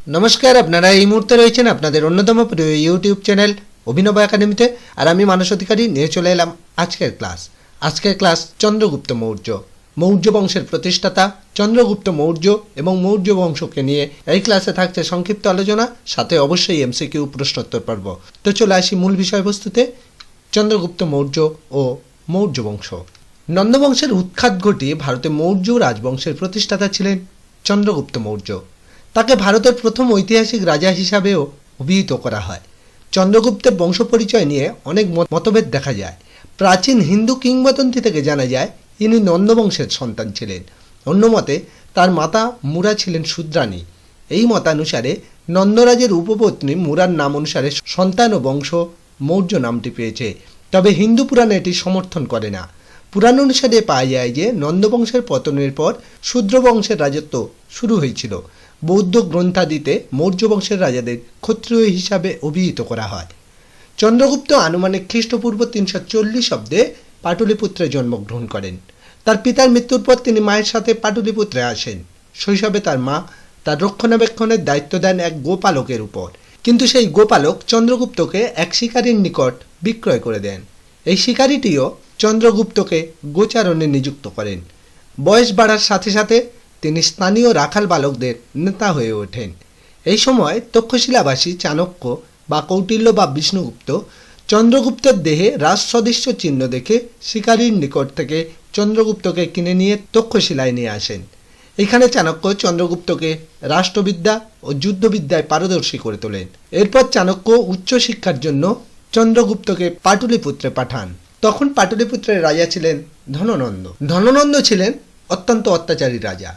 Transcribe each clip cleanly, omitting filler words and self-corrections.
নমস্কার, আপনারা এই মুহূর্তে রয়েছেন আপনাদের অন্যতম প্রিয় ইউটিউব চ্যানেল অভিনব একাডেমিতে। আর আমি মানস অধিকারী নিয়ে চলে এলাম আজকের ক্লাস চন্দ্রগুপ্ত মৌর্য। মৌর্য বংশের প্রতিষ্ঠাতা চন্দ্রগুপ্ত মৌর্য এবং মৌর্য বংশকে নিয়ে এই ক্লাসে থাকছে সংক্ষিপ্ত আলোচনা, সাথে অবশ্যই এমসিকিউ প্রশ্নোত্তর পর্ব। তো চলে আসি মূল বিষয়বস্তুতে। চন্দ্রগুপ্ত মৌর্য ও মৌর্য বংশ। নন্দ বংশের উৎখাত ঘটিয়ে ভারতে মৌর্য রাজবংশের প্রতিষ্ঠাতা ছিলেন চন্দ্রগুপ্ত মৌর্য। তাকে ভারতের প্রথম ঐতিহাসিক রাজা হিসাবেও অভিহিত করা হয়। চন্দ্রগুপ্তের বংশ পরিচয় নিয়ে অনেক মতভেদ দেখা যায়। প্রাচীন হিন্দু কিংবদন্তি থেকে জানা যায় ইনি নন্দবংশের সন্তান ছিলেন। অন্য মতে তার মাতা মুরা ছিলেন শূদ্রাণী। এই মতানুসারে নন্দরাজের উপপত্নী মুরার নাম অনুসারে সন্তান ও বংশ মৌর্য নামটি পেয়েছে। তবে হিন্দু পুরাণে এটি সমর্থন করে না। পুরাণ অনুসারে পাওয়া যায় যে নন্দবংশের পতনের পর শূদ্র বংশের রাজত্ব শুরু হয়েছিল। বৌদ্ধ গ্রন্থাদিতে মৌর্য বংশের রাজাদের ক্ষত্রিয় হিসাবে অভিহিত করা হয়। চন্দ্রগুপ্ত আনুমানিক খ্রিস্টপূর্ব 340 অব্দে পাটলিপুত্রে জন্মগ্রহণ করেন। তার পিতার মৃত্যুর পর তিনি মায়ের সাথে পাটলিপুত্রে আসেন। শৈশবে তার মা তার রক্ষণাবেক্ষণের দায়িত্ব দেন এক গোপালকের উপর, কিন্তু সেই গোপালক চন্দ্রগুপ্তকে এক শিকারীর নিকট বিক্রয় করে দেন। এই শিকারীটিও চন্দ্রগুপ্তকে গোচারণে নিযুক্ত করেন। বয়স বাড়ার সাথে সাথে তিনি স্থানীয় রাখাল বালকদের নেতা হয়ে ওঠেন। এই সময় তক্ষশিলাবাসী চাণক্য বা কৌটিল্য বা বিষ্ণুগুপ্ত চন্দ্রগুপ্তের দেহে রাজসদৃশ্য চিহ্ন দেখে শিকারীর নিকট থেকে চন্দ্রগুপ্তকে কিনে নিয়ে তক্ষশিলায় নিয়ে আসেন। এখানে চাণক্য চন্দ্রগুপ্তকে রাষ্ট্রবিদ্যা ও যুদ্ধবিদ্যায় পারদর্শী করে তোলেন। এরপর চাণক্য উচ্চশিক্ষার জন্য চন্দ্রগুপ্তকে পাটলিপুত্রে পাঠান। তখন পাটলিপুত্রের রাজা ছিলেন ধননন্দ। ধননন্দ ছিলেন অত্যন্ত অত্যাচারী রাজা।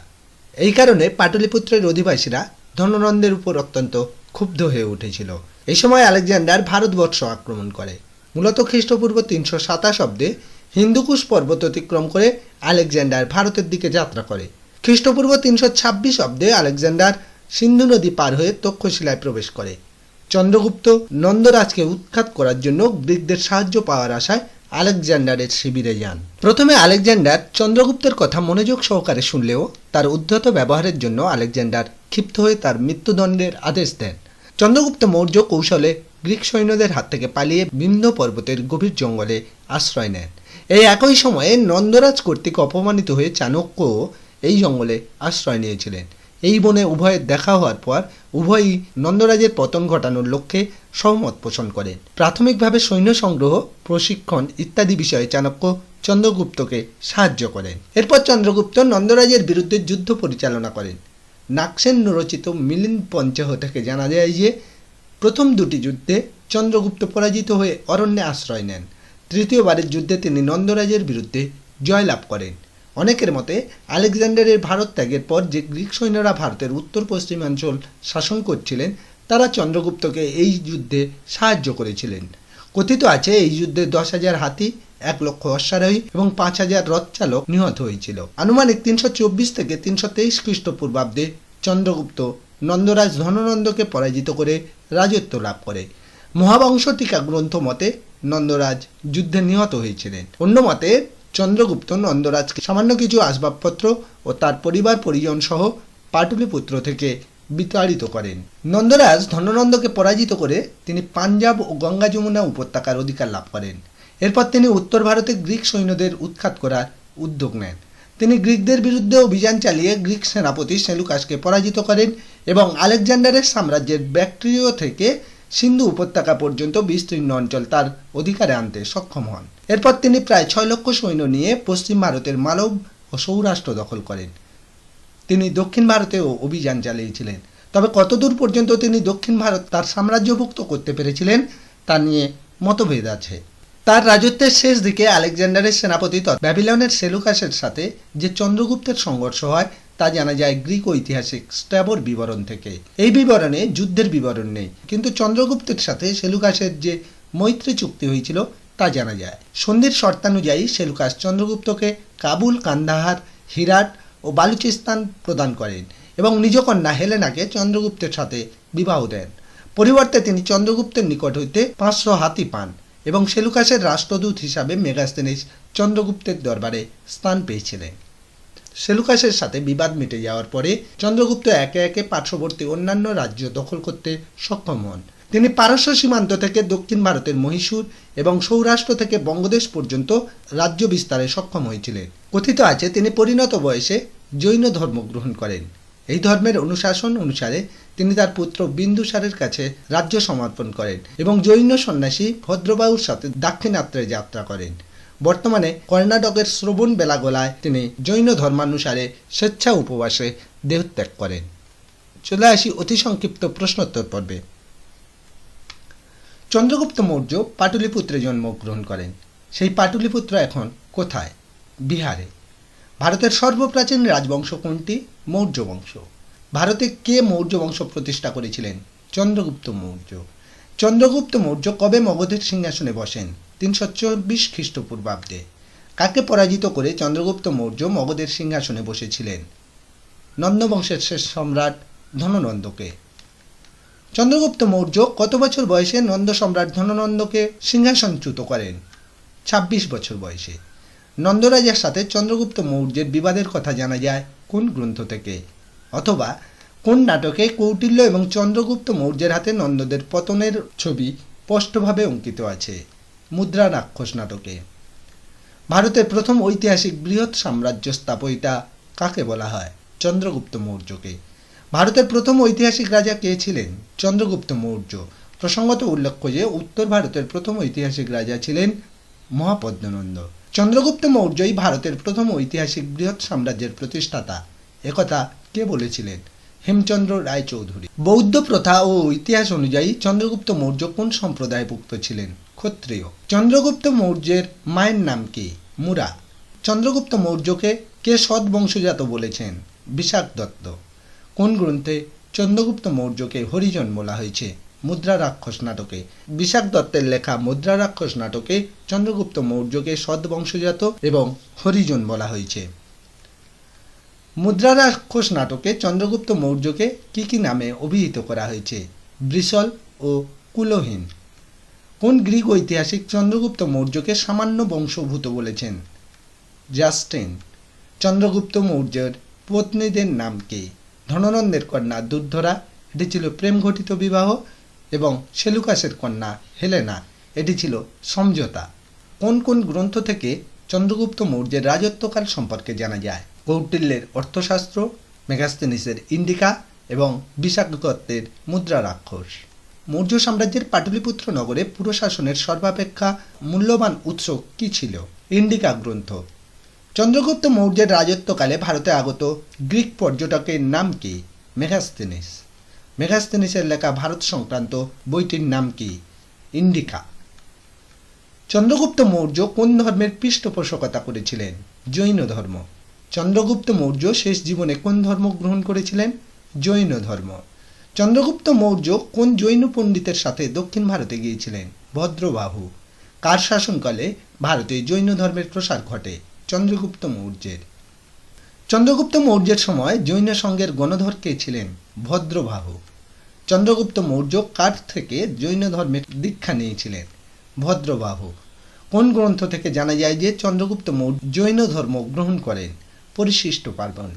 এই কারণে পাটলিপুত্রের অধিবাসীরা ধননন্দের উপর অত্যন্ত ক্ষুব্ধ হয়ে উঠেছিল। এই সময় আলেকজান্ডার ভারতবর্ষ আক্রমণ করে। মূলত খ্রিস্টপূর্ব 327 অব্দে হিন্দুকুশ পর্বত অতিক্রম করে আলেকজান্ডার ভারতের দিকে যাত্রা করে। খ্রিস্টপূর্ব 326 অব্দে আলেকজান্ডার সিন্ধু নদী পার হয়ে তক্ষশিলায় প্রবেশ করে। চন্দ্রগুপ্ত নন্দরাজকে উৎখাত করার জন্য গ্রিকদের সাহায্য পাওয়ার আশায় আলেকজান্ডারের শিবিরে যান। প্রথমে আলেকজান্ডার চন্দ্রগুপ্তের কথা মনোযোগ সহকারে শুনলেও তার উদ্ধত ব্যবহারের জন্য আলেকজান্ডার ক্ষিপ্ত হয়ে তার মৃত্যুদণ্ডের আদেশ দেন। চন্দ্রগুপ্ত মৌর্য কৌশলে গ্রিক সৈন্যদের হাত থেকে পালিয়ে বিন্ধ্য পর্বতের গভীর জঙ্গলে আশ্রয় নেন। এই একই সময়ে নন্দরাজ কর্তৃক অপমানিত হয়ে চাণক্যও এই জঙ্গলে আশ্রয় নিয়েছিলেন। এই বনে উভয়ের দেখা হওয়ার পর উভয়ই নন্দরাজের পতন ঘটানোর লক্ষ্যে সহমত পোষণ করেন। প্রাথমিকভাবে সৈন্য সংগ্রহ, প্রশিক্ষণ ইত্যাদি বিষয়ে চাণক্য চন্দ্রগুপ্তকে সাহায্য করেন। এরপর চন্দ্রগুপ্ত নন্দরাজের বিরুদ্ধে যুদ্ধ পরিচালনা করেন। নাগসেন রচিত মিলিন্দ পঞ্চহ থেকে জানা যায় যে প্রথম দুটি যুদ্ধে চন্দ্রগুপ্ত পরাজিত হয়ে অরণ্যে আশ্রয় নেন। তৃতীয়বারের যুদ্ধে তিনি নন্দরাজের বিরুদ্ধে জয়লাভ করেন। অনেকের মতে আলেকজান্ডারের ভারত ত্যাগের পর যে গ্রিক সৈন্যরা ভারতের উত্তর পশ্চিমাঞ্চল শাসন করছিলেন তারা চন্দ্রগুপ্তকে এই যুদ্ধে সাহায্য করেছিলেন। কথিত আছে এই যুদ্ধে 10,000 হাতি, 1 লক্ষ অশ্বারোহী এবং 5,000 রথচালক নিহত হয়েছিল। আনুমানিক 324 থেকে 323 খ্রিস্টপূর্বাব্দে চন্দ্রগুপ্ত নন্দরাজ ধননন্দকে পরাজিত করে রাজত্ব লাভ করে। মহাবংশ টিকা গ্রন্থ মতে নন্দরাজ যুদ্ধে নিহত হয়েছিলেন। অন্য মতে চন্দ্রগুপ্ত নন্দরাজকে সামান্য কিছু আসবাবপত্র ও তার পরিবার পরিজন সহ পাটলিপুত্র থেকে বিতাড়িত করেন। নন্দরাজ ধননন্দকে পরাজিত করে তিনি পাঞ্জাব ও গঙ্গা যমুনা উপত্যকার অধিকার লাভ করেন। এরপর তিনি উত্তর ভারতে গ্রিক সৈন্যদের উৎখাত করার উদ্যোগ নেন। তিনি গ্রিকদের বিরুদ্ধে অভিযান চালিয়ে গ্রিক সেনাপতি সেলুকাসকে পরাজিত করেন এবং আলেকজান্ডারের সাম্রাজ্যের ব্যাক্ট্রিয় থেকে সিন্ধু উপত্যকা পর্যন্ত বিস্তীর্ণ অঞ্চল তার অধিকারে আনতে সক্ষম হন। এরপর তিনি প্রায় 6 লক্ষ সৈন্য নিয়ে পশ্চিম ভারতের মালব ও সৌরাষ্ট্র দখল করেন। তিনি দক্ষিণ ভারতেও অভিযান চালিয়েছিলেন। তবে কতদূর পর্যন্ত তিনি দক্ষিণ ভারত তার সাম্রাজ্যভুক্ত করতে পেরেছিলেন তা নিয়ে মতভেদ আছে। তার রাজত্বের শেষ দিকে আলেকজান্ডারের সেনাপতি ব্যাবিলনের সেলুকাসের সাথে যে চন্দ্রগুপ্তের সংঘর্ষ হয় তা জানা যায় গ্রিক ঐতিহাসিক স্ট্র্যাবোর বিবরণ থেকে। এই বিবরণে যুদ্ধের বিবরণ নেই, কিন্তু চন্দ্রগুপ্তের সাথে সেলুকাসের যে মৈত্রী চুক্তি হয়েছিল তা জানা যায়। সন্ধির শর্তানুযায়ী সেলুকাস চন্দ্রগুপ্তকে কাবুল, কান্দাহার, হিরাট ও বালুচিস্তান প্রদান করেন এবং নিজ কন্যা হেলেনাকে চন্দ্রগুপ্তের সাথে বিবাহ দেন। পরিবর্তে তিনি চন্দ্রগুপ্তের নিকট হইতে 500 হাতি পান এবং সেলুকাসের রাষ্ট্রদূত হিসাবে মেগাস্তেনিস চন্দ্রগুপ্তের দরবারে স্থান পেয়েছিলেন। সেলুকাসের সাথে বিবাদ মিটে যাওয়ার পরে চন্দ্রগুপ্ত একে একে পার্শ্ববর্তী অন্যান্য রাজ্য দখল করতে সক্ষম হন। তিনি পারস্য সীমান্ত থেকে দক্ষিণ ভারতের মহীশূর এবং সৌরাষ্ট্র থেকে বঙ্গদেশ পর্যন্ত রাজ্য বিস্তারে সক্ষম হয়েছিলেন। কথিত আছে তিনি পরিণত বয়সে জৈন ধর্ম গ্রহণ করেন। এই ধর্মের অনুশাসন অনুসারে তিনি তার পুত্র বিন্দুসারের কাছে রাজ্য সমর্পণ করেন এবং জৈন সন্ন্যাসী ভদ্রবাহুর সাথে দাক্ষিণাত্যে যাত্রা করেন। বর্তমানে কর্ণাটকের শ্রবণ বেলাগোলায় তিনি জৈন ধর্মানুসারে স্বেচ্ছা উপবাসে দেহত্যাগ করেন। চলে আসি অতি সংক্ষিপ্ত প্রশ্নোত্তর পর্বে। চন্দ্রগুপ্ত মৌর্য পাটলিপুত্রে জন্মগ্রহণ করেন। সেই পাটলিপুত্র এখন কোথায়? বিহারে। ভারতের সর্বপ্রাচীন রাজবংশ কোনটি? মৌর্য বংশ। ভারতে কে মৌর্য বংশ প্রতিষ্ঠা করেছিলেন? চন্দ্রগুপ্ত মৌর্য। চন্দ্রগুপ্ত মৌর্য কবে মগধের সিংহাসনে বসেন? 324 খ্রিস্টপূর্বাব্দে। কাকে পরাজিত করে চন্দ্রগুপ্ত মৌর্য মগধের সিংহাসনে বসেছিলেন? নন্দ বংশের শেষ সম্রাট ধননন্দকে। চন্দ্রগুপ্ত মৌর্য কত বছর বয়সে নন্দ সম্রাট ধননন্দকে সিংহাসনচ্যুত করেন? 26 বছর বয়সে। নন্দরাজার সাথে চন্দ্রগুপ্ত মৌর্যের বিবাদের কথা জানা যায় কোন গ্রন্থ থেকে? অথবা কোন নাটকে কৌটিল্য এবং চন্দ্রগুপ্ত মৌর্যের হাতে নন্দদের পতনের ছবি স্পষ্টভাবে অঙ্কিত আছে? মুদ্রা রাক্ষস নাটকে। ভারতের প্রথম ঐতিহাসিক বৃহৎ সাম্রাজ্য স্থাপয়িতা কাকে বলা হয়? চন্দ্রগুপ্ত মৌর্যকে। ভারতের প্রথম ঐতিহাসিক রাজা কে ছিলেন? চন্দ্রগুপ্ত মৌর্য। প্রসঙ্গত উল্লেখ্য যে উত্তর ভারতের প্রথম ঐতিহাসিক রাজা ছিলেন মহাপদ্মনন্দ। চন্দ্রগুপ্ত মৌর্যই ভারতের প্রথম ঐতিহাসিক বৃহৎ সাম্রাজ্যের প্রতিষ্ঠাতা, একথা কে বলেছিলেন? হেমচন্দ্র রায়চৌধুরী। বৌদ্ধ প্রথা ও ইতিহাস অনুযায়ী চন্দ্রগুপ্ত মৌর্য কোন সম্প্রদায়ভুক্ত ছিলেন? ক্ষত্রিয়। চন্দ্রগুপ্ত মৌর্যের মায়ের নাম কি? মুরা। চন্দ্রগুপ্ত মৌর্যকে কে সৎ বংশজাত বলেছেন? বিশাখ দত্ত। কোন গ্রন্থে চন্দ্রগুপ্ত মৌর্যকে হরিজন বলা হয়েছে? মুদ্রা রাক্ষস নাটকে। বিশাখ দত্তের লেখা মুদ্রা রাক্ষস নাটকে চন্দ্রগুপ্ত মৌর্যকে সৎ বংশজাত এবং হরিজন বলা হয়েছে। মুদ্রা রাক্ষস নাটকে চন্দ্রগুপ্ত মৌর্যকে কি কি নামে অভিহিত করা হয়েছে? বৃষল ও কুলহীন। কোন গ্রিক ঐতিহাসিক চন্দ্রগুপ্ত মৌর্যকে সামান্য বংশভূত বলেছেন? জাস্টিন। চন্দ্রগুপ্ত মৌর্যের পত্নীদের নাম কি? ধননন্দের কন্যা দুর্ধরা, এটি ছিল প্রেম ঘটিত বিবাহ, এবং সেলুকাসের কন্যা হেলেনা, এটি ছিল সমঝোতা। কোন কোন গ্রন্থ থেকে চন্দ্রগুপ্ত মৌর্যের রাজত্বকাল সম্পর্কে জানা যায়? কৌটিল্যের অর্থশাস্ত্র, মেগাস্তেনিসের ইন্ডিকা এবং বিশাখ দত্তের মুদ্রা রাক্ষস। মৌর্য সাম্রাজ্যের পাটলিপুত্র নগরে পুরশাসনের সর্বাপেক্ষা মূল্যবান উৎস কি ছিল? ইন্ডিকা গ্রন্থ। চন্দ্রগুপ্ত মৌর্যের রাজত্বকালে ভারতে আগত গ্রিক পর্যটকের নাম কি? মেগাস্তেনিস। মেগাস্তেনিসের লেখা ভারত সংক্রান্ত বইটির নাম কি? ইন্ডিকা। চন্দ্রগুপ্ত মৌর্য কোন ধর্মের পৃষ্ঠপোষকতা করেছিলেন? জৈন ধর্ম। চন্দ্রগুপ্ত মৌর্য শেষ জীবনে কোন ধর্ম গ্রহণ করেছিলেন? জৈন ধর্ম। চন্দ্রগুপ্ত মৌর্য কোন জৈন পণ্ডিতের সাথে দক্ষিণ ভারতে গিয়েছিলেন? ভদ্রবাহু। কার শাসনকালে ভারতে জৈন ধর্মের প্রসার ঘটে? চন্দ্রগুপ্ত মৌর্যের। চন্দ্রগুপ্ত মৌর্যের সময় জৈন সংঘের গণধর কে ছিলেন? ভদ্রবাহু। চন্দ্রগুপ্ত মৌর্য কার থেকে জৈন ধর্মের দীক্ষা নিয়েছিলেন? ভদ্রবাহু। কোন গ্রন্থ থেকে জানা যায় যে চন্দ্রগুপ্ত মৌর্য জৈন ধর্ম গ্রহণ করেন? পরিশিষ্ট পার্বণ।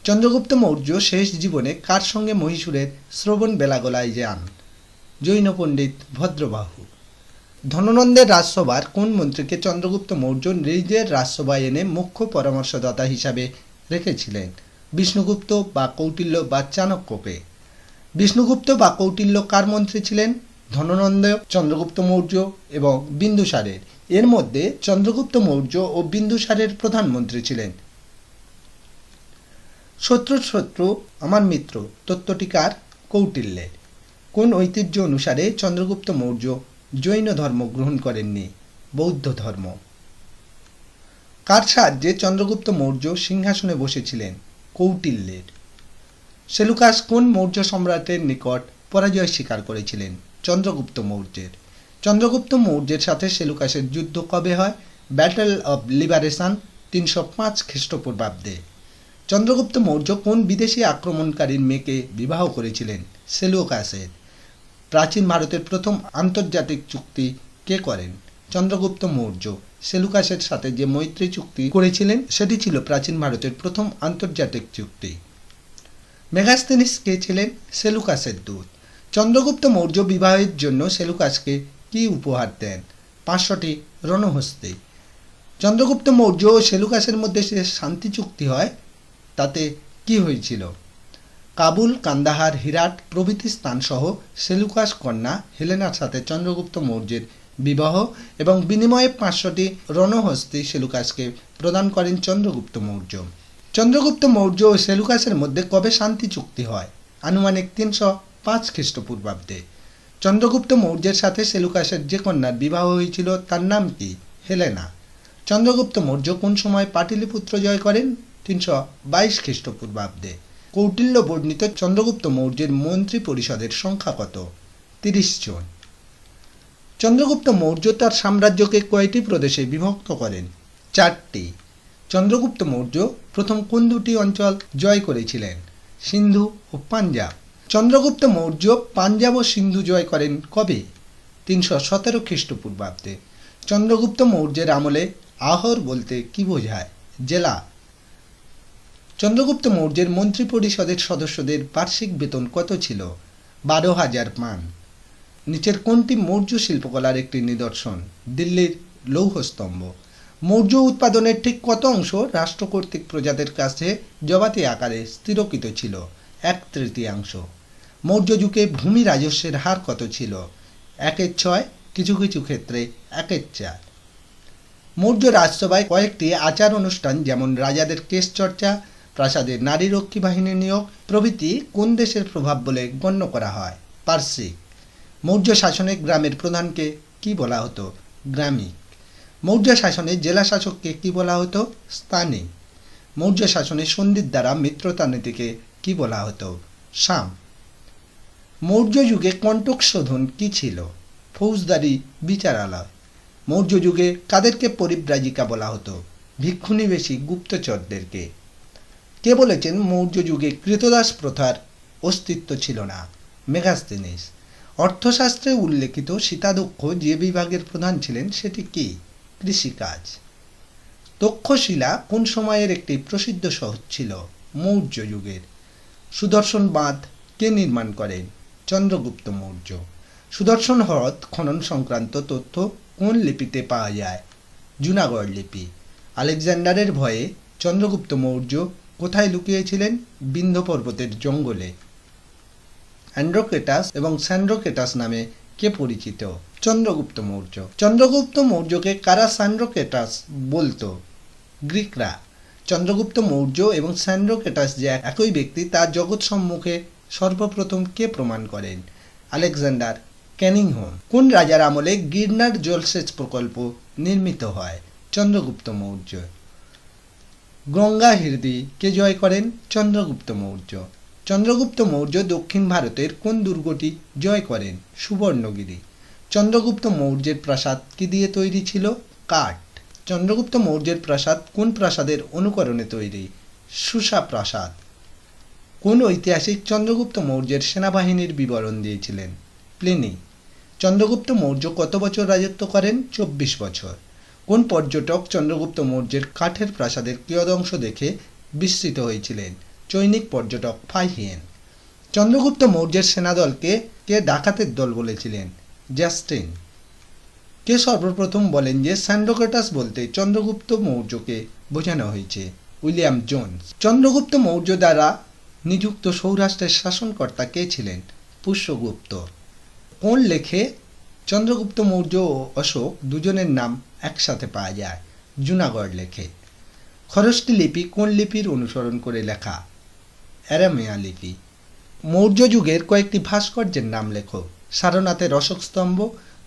চন্দ্রগুপ্ত মৌর্য শেষ জীবনে কার সঙ্গে মহীশূরের শ্রবণ বেলাগোলায় যান? জৈন পণ্ডিত ভদ্রবাহু। ধননন্দের রাজসভার কোন মন্ত্রীকে চন্দ্রগুপ্ত মৌর্য নিজের রাজসভায় এনে মুখ্য পরামর্শদাতা হিসাবে রেখেছিলেন? বিষ্ণুগুপ্ত বা কৌটিল্য বা চাণক্যকে। বিষ্ণুগুপ্ত বা কৌটিল্য কার মন্ত্রী ছিলেন? ধননন্দ, চন্দ্রগুপ্ত মৌর্য এবং বিন্দুসারের। এর মধ্যে চন্দ্রগুপ্ত মৌর্য ও বিন্দুসারের প্রধানমন্ত্রী ছিলেন। শত্রুর শত্রু আমার মিত্র তত্ত্বটি কার? কৌটিল্যের। কোন ঐতিহ্য অনুসারে চন্দ্রগুপ্ত মৌর্য জৈন ধর্ম গ্রহণ করেননি? বৌদ্ধ ধর্ম। কার সাহায্যে চন্দ্রগুপ্ত মৌর্য সিংহাসনে বসেছিলেন? কৌটিল্যের। সেলুকাস কোন মৌর্য সম্রাটের নিকট পরাজয় স্বীকার করেছিলেন? চন্দ্রগুপ্ত মৌর্যের। চন্দ্রগুপ্ত মৌর্যের সাথে সেলুকাসের যুদ্ধ কবে হয়? ব্যাটল অব লিবারেশন 305 খ্রিস্টপূর্বাব্দে। চন্দ্রগুপ্ত মৌর্য কোন বিদেশি আক্রমণকারীর মেয়েকে বিবাহ করেছিলেন? সেলুকাসের। প্রাচীন ভারতের প্রথম আন্তর্জাতিক চুক্তি কে করেন? চন্দ্রগুপ্ত মৌর্য। সেলুকাসের সাথে যে মৈত্রী চুক্তি করেছিলেন সেটি ছিল প্রাচীন ভারতের প্রথম আন্তর্জাতিক চুক্তি। মেগাস্তেনিস কে ছিলেন? সেলুকাসের দূত। চন্দ্রগুপ্ত মৌর্য বিবাহের জন্য সেলুকাসকে কি উপহার দেন? 500টি রণহস্তি। চন্দ্রগুপ্ত মৌর্য ও সেলুকাসের মধ্যে যে শান্তি চুক্তি হয় তাতে কি হয়েছিল? কাবুল, কান্দাহার, হিরাট প্রভৃতি স্থানসহ সেলুকাস কন্যা হেলেনার সাথে চন্দ্রগুপ্ত মৌর্যের বিবাহ এবং বিনিময়ে 500টি রণহস্তি সেলুকাসকে প্রদান করেন চন্দ্রগুপ্ত মৌর্য। চন্দ্রগুপ্ত মৌর্য ও সেলুকাসের মধ্যে কবে শান্তি চুক্তি হয়? আনুমানিক 305 খ্রিস্টপূর্বাব্দে। চন্দ্রগুপ্ত মৌর্যের সাথে সেলুকাসের যে কন্যার বিবাহ হয়েছিল তার নাম কি? হেলেনা। চন্দ্রগুপ্ত মৌর্য কোন সময় পাটলিপুত্র জয় করেন? 322 খ্রিস্টপূর্বাব্দে। কৌটিল্য বর্ণিত চন্দ্রগুপ্ত মৌর্যের মন্ত্রী পরিষদের সংখ্যা কত? 30 জন। চন্দ্রগুপ্ত মৌর্য তার সাম্রাজ্যকে কয়টি প্রদেশে বিভক্ত করেন? 4টি। চন্দ্রগুপ্ত মৌর্য প্রথম কোন দুটি অঞ্চল জয় করেছিলেন? সিন্ধু ও পাঞ্জাব। চন্দ্রগুপ্ত মৌর্য পাঞ্জাব ও সিন্ধু জয় করেন কবে? 317 খ্রিস্টপূর্বাব্দে। চন্দ্রগুপ্ত মৌর্যের আমলে আহর বলতে কি বোঝায়? জেলা। চন্দ্রগুপ্ত মৌর্যের মন্ত্রী পরিষদের সদস্যদের বার্ষিক বেতন কত ছিল? 12,000 মান। নিচের কোনটি মৌর্য শিল্পকলার একটি নিদর্শন? দিল্লির লৌহস্তম্ভ। মৌর্য উৎপাদনের ঠিক কত অংশ রাষ্ট্র কর্তৃক প্রজাদের কাছে জবাতি আকারে স্থিরকৃত ছিল? 1/3। মৌর্য যুগে ভূমি রাজস্বের হার কত ছিল? 1/6, কিছু কিছু ক্ষেত্রে 1/4। মৌর্য রাজসভায় কয়েকটি আচার অনুষ্ঠান যেমন রাজাদের কেশ চর্চা, প্রাসাদের নারী রক্ষী বাহিনী নিয়োগ প্রভৃতি কোন দেশের প্রভাব বলে গণ্য করা হয়? পার্সিক। মৌর্য শাসনে গ্রামের প্রধানকে কি বলা হতো? গ্রামিক। মৌর্য শাসনে জেলা শাসককে কি বলা হতো? স্থানিক। মৌর্য শাসনে সন্ধির দ্বারা মিত্রতা নীতিকে কি বলা হতো? সাম। মৌর্য যুগে কণ্টক শোধন কি ছিল? ফৌজদারি বিচারালয়। মৌর্য যুগে কাদেরকে পরিব্রাজিকা বলা হতো? ভিক্ষুনিবেশী গুপ্তচরদেরকে। কে বলেছেন মৌর্য যুগে কৃতদাস প্রথার অস্তিত্ব ছিল না? মেগাস্তেনিস। অর্থশাস্ত্রে উল্লেখিত সীতাদক্ষ যে বিভাগের প্রধান ছিলেন সেটি কি? কৃষিকাজ। তক্ষশিলা কোন সময়ের একটি প্রসিদ্ধ শহর ছিল? মৌর্য যুগের। সুদর্শন বাঁধ কে নির্মাণ করেন? চন্দ্রগুপ্ত মৌর্য। সুদর্শন হ্রদ খনন সংক্রান্ত তথ্য কোন লিপিতে পাওয়া যায়? জুনাগড় লিপি। আলেকজান্ডারের ভয়ে চন্দ্রগুপ্ত মৌর্য কোথায় লুকিয়েছিলেন? বিন্ধ্য পর্বতের জঙ্গলে। অ্যান্ড্রোকেটাস এবং স্যান্ড্রোকেটাস নামে কে পরিচিত? চন্দ্রগুপ্ত মৌর্য। চন্দ্রগুপ্ত মৌর্যকে কারা স্যান্ড্রোকেটাস বলতো? গ্রিকরা। চন্দ্রগুপ্ত মৌর্য এবং স্যান্ড্রোকেটাস যে একই ব্যক্তি তা জগৎ সম্মুখে সর্বপ্রথম কে প্রমাণ করেন? আলেকজান্ডার ক্যানিংহোম। কোন রাজার আমলে গিরনার জলসেচ প্রকল্প নির্মিত হয়? চন্দ্রগুপ্ত মৌর্য। গঙ্গা হিরদি কে জয় করেন? চন্দ্রগুপ্ত মৌর্য। চন্দ্রগুপ্ত মৌর্য দক্ষিণ ভারতের কোন দুর্গটি জয় করেন? সুবর্ণগিরি। চন্দ্রগুপ্ত মৌর্যের প্রাসাদ কি দিয়ে তৈরি ছিল? কাঠ। চন্দ্রগুপ্ত মৌর্যের প্রাসাদ কোন প্রাসাদের অনুকরণে তৈরি? সুসা প্রাসাদ। কোন ঐতিহাসিক চন্দ্রগুপ্ত মৌর্যের সেনাবাহিনীর বিবরণ দিয়েছিলেন? প্লিনি। চন্দ্রগুপ্ত মৌর্য কত বছর রাজত্ব করেন? 24 বছর। কোন পর্যটক চন্দ্রগুপ্ত মৌর্যের কাঠের প্রাসাদের কিয়দংশ দেখে বিস্মিত হয়েছিলেন? চৈনিক পর্যটক ফাইহিয়েন। চন্দ্রগুপ্ত মৌর্যের সেনাদলকে কে ডাকাতের দল বলেছিলেন? জাস্টিন। কে সর্বপ্রথম বলেন যে স্যান্ড্রোকেটাস বলতে চন্দ্রগুপ্ত মৌর্যকে বোঝানো হয়েছে? William Jones. চন্দ্রগুপ্ত মৌর্য দ্বারা নিযুক্ত সৌরাষ্ট্রের শাসনকর্তা কে ছিলেন? পুষ্যগুপ্ত। কোন লেখে চন্দ্রগুপ্ত মৌর্য ও অশোক দুজনের নাম একসাথে পাওয়া যায়? জুনাগড় লেখে। খরষ্টি লিপি কোন লিপির অনুসরণ করে লেখা? অ্যারামিয়া লিপি। মৌর্য যুগের কয়েকটি ভাস্কর্যের নাম লেখো। সারনাথের অশোক স্তম্ভ,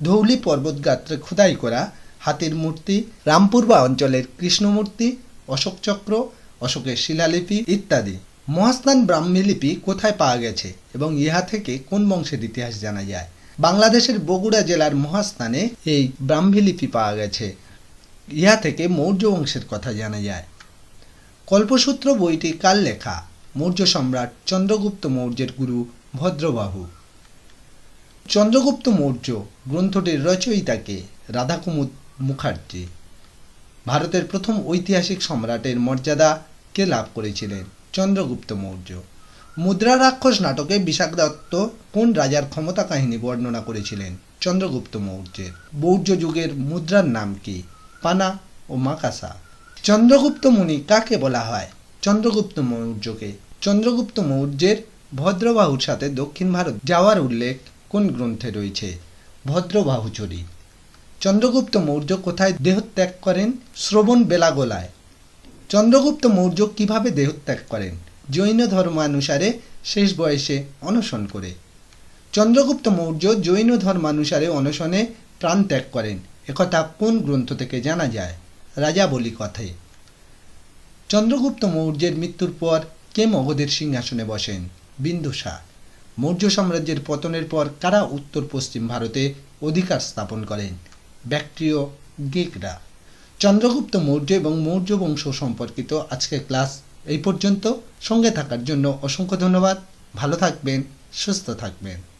ধৌলি পর্বত গাত্রে খোদাই করা হাতির মূর্তি, রামপুরবা অঞ্চলের কৃষ্ণমূর্তি, অশোক চক্র, অশোকের শিলালিপি ইত্যাদি। মহাস্থান ব্রাহ্মী লিপি কোথায় পাওয়া গেছে এবং ইহা থেকে কোন বংশের ইতিহাস জানা যায়? বাংলাদেশের বগুড়া জেলার মহাস্থানে এই ব্রাহ্মী লিপি পাওয়া গেছে। ইহা থেকে মৌর্য বংশের কথা জানা যায়। কল্পসূত্র বইটি কার লেখা? মৌর্য সম্রাট চন্দ্রগুপ্ত মৌর্যের গুরু ভদ্রবাহু। চন্দ্রগুপ্ত মৌর্য গ্রন্থটির রচয়িতাকে? রাধাকুমুদ মুখার্জি। ভারতের প্রথম ঐতিহাসিক সম্রাটের মর্যাদা কে লাভ করেছিলেন? চন্দ্রগুপ্ত মৌর্য। মুদ্রা রাক্ষস নাটকে বিশাখ দত্ত কোন রাজার ক্ষমতা কাহিনী বর্ণনা করেছিলেন? চন্দ্রগুপ্ত মৌর্যের। মৌর্য যুগের মুদ্রার নাম কি? পানা ও মাকাসা। চন্দ্রগুপ্ত মুনি কাকে বলা হয়? চন্দ্রগুপ্ত মৌর্যকে। চন্দ্রগুপ্ত মৌর্যের ভদ্রবাহুর সাথে দক্ষিণ ভারত যাওয়ার উল্লেখ কোন গ্রন্থে রয়েছে? ভদ্রবাহুচরী। চন্দ্রগুপ্ত মৌর্য কোথায় দেহত্যাগ করেন? শ্রবণ বেলাগোলায়। চন্দ্রগুপ্ত মৌর্য কিভাবে দেহত্যাগ করেন? জৈন ধর্মানুসারে শেষ বয়সে অনশন করে। চন্দ্রগুপ্ত মৌর্য জৈন ধর্মানুসারে অনশনে প্রাণ ত্যাগ করেন একথা কোন গ্রন্থ থেকে জানা যায়? রাজাবলী কথায়। চন্দ্রগুপ্ত মৌর্যের মৃত্যুর পর কে মগধের সিংহাসনে বসেন? বিন্দুসার। মৌর্য সাম্রাজ্যের পতনের পর কারা উত্তর পশ্চিম ভারতে অধিকার স্থাপন করেন? ব্যাক্ট্রিয় গ্রিকরা। চন্দ্রগুপ্ত মৌর্য এবং মৌর্য বংশ সম্পর্কিত আজকের ক্লাস এই পর্যন্ত। সঙ্গে থাকার জন্য অসংখ্য ধন্যবাদ। ভালো থাকবেন, সুস্থ থাকবেন।